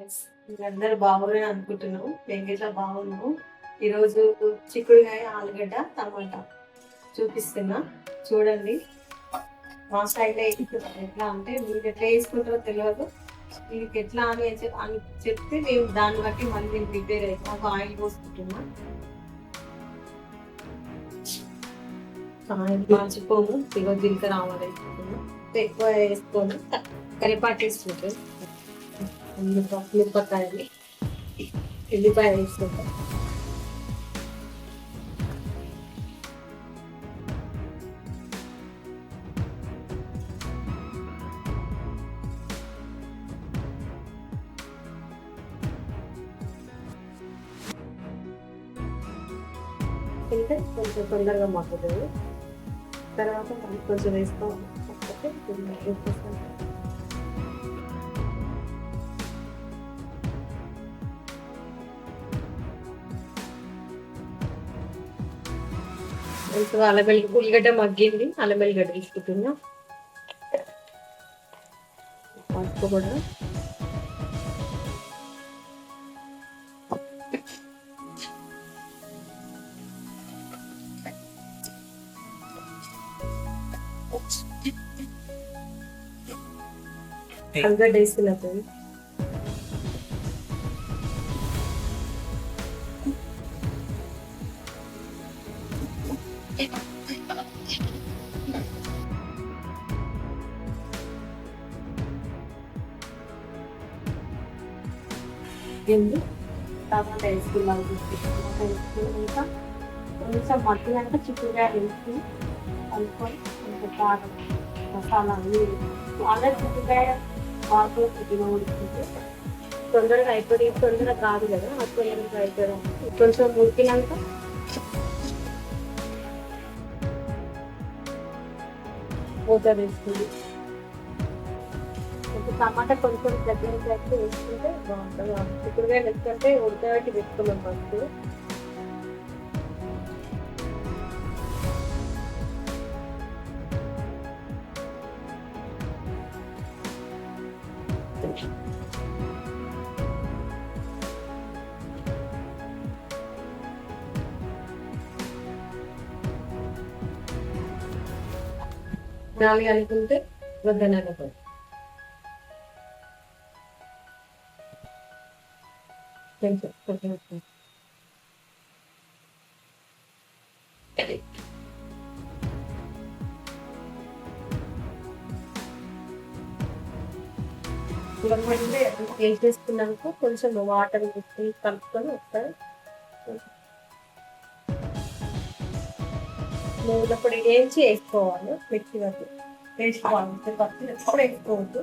Yes. మీరందరూ బాగున్నారని అనుకుంటున్నాం. మేము గిట్లా బాగున్నాము. ఈరోజు చిక్కుడుకాయ, ఆలుగడ్డ, టమాటా చూపిస్తున్నా. చూడండి. మా స్టైల్లో వేసుకుంటాం. ఎట్లా అంటే మీరు ఎట్లా వేసుకుంటారో తెలియదు. మీకు ఎట్లా అని చెప్తే మేము దాన్ని బట్టి మళ్ళీ నేను ప్రిపేర్ అవుతాం. ఒక ఆయిల్ పోసుకుంటున్నా. ఆయిల్ మర్చిపోము. జీలకర్ర ఆవాలు వేసుకుంటున్నా. ఎక్కువ వేసుకోను. కరివేపాకు వేసుకుంటాం. మిరపకాయలు, ఎల్లిపాయ వేసుకుంటాం. ఇంకా కొంచెం తొందరగా మగ్గుతుంది. తర్వాత కొంచెం వేసుకోవాలి. కొంచెం అల్లమెల్లి ఉల్లిగడ్డ మగ్గింది. అల్లమెల్లిగడ్డ తీసుకుంటున్నా. పసుపు కూడా అల్లగడ్డ వేసుకున్నప్పుడు టమాటా వేసుకున్నాం. టమాటా వేసుకున్నాక కొంచెం మగ్గినాక చిక్కుడుకాయ వేసి కలుపుకొని కొంచెం కారం మసాలా అన్నీ అలా చిక్కుడుకాయ బాగా చికెన్ ఉడికింది. తొందరగా అయిపోయి తొందరగా కాదు కదా, అది తొందరగా అయిపోయాం. కొంచెం ఉడికినాక మూత వేసుకుంది. టమాటా కొంచెం దగ్గరికి అయితే వేసుకుంటే బాగుంటుంది. చిక్కుడుకాయ వేసుకుంటే ఉడకబెట్టి పెట్టుకున్నాం ఫస్ట్. నాలుగు అనుకుంటే వద్దనకపోయి కొంచెం వేసేసుకున్నాక కొంచెం వాటర్ వేసి కలుపుకొని ఒకసారి నూనెప్పుడు వేయించి వేసుకోవాలి. మిక్సీ వరకు వేసుకోవాలి. పచ్చి ఎప్పుడు వేసుకోవద్దు.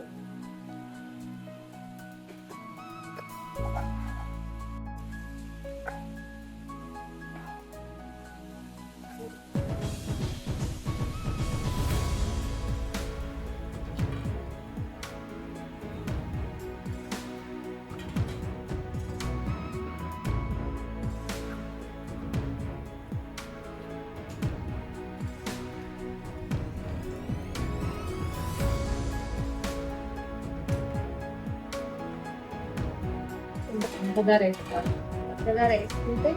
పంచదార వేసుకోవాలి. పంచదార వేసుకుంటే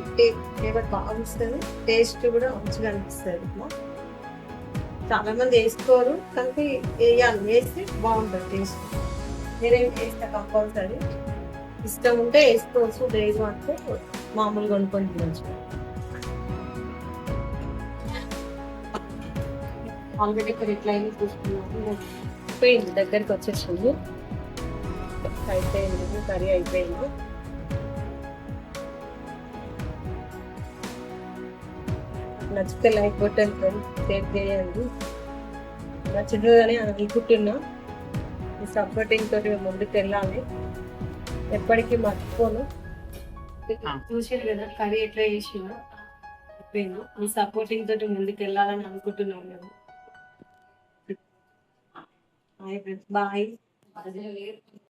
ఫ్లేవర్ బాగా వస్తుంది. టేస్ట్ కూడా మంచిగా అనిపిస్తుంది. చాలా మంది వేసుకోరు, కానీ వేయాలి. వేస్తే బాగుంటుంది టేస్ట్. నేనేం వేస్తా కంపల్సరీ. ఇష్టం ఉంటే వేసుకోవచ్చు, లేదు అంటే మామూలుగా వండుకొని తినచ్చు. ఆల్రెడీ ఇక్కడ ఎట్లా అయినా చూసుకున్నాము. అయిపోయింది, దగ్గరికి వచ్చేసింది. అయిపోయింది, కర్రీ అయిపోయింది. నచ్చితే లైక్ బటన్ షేర్ చేయండి. నచ్చుతుందని అనుకుంటున్నా. ఈ సపోర్టింగ్ తోటి ముందుకు వెళ్ళాలి. ఎప్పటికీ మర్చిపోను. చూసారు కదా కర్రీ ఎట్లా చేసినా. అయిపోయింది. ఈ సపోర్టింగ్ తోటి ముందుకు వెళ్ళాలని అనుకుంటున్నాం మేము. బాయ్.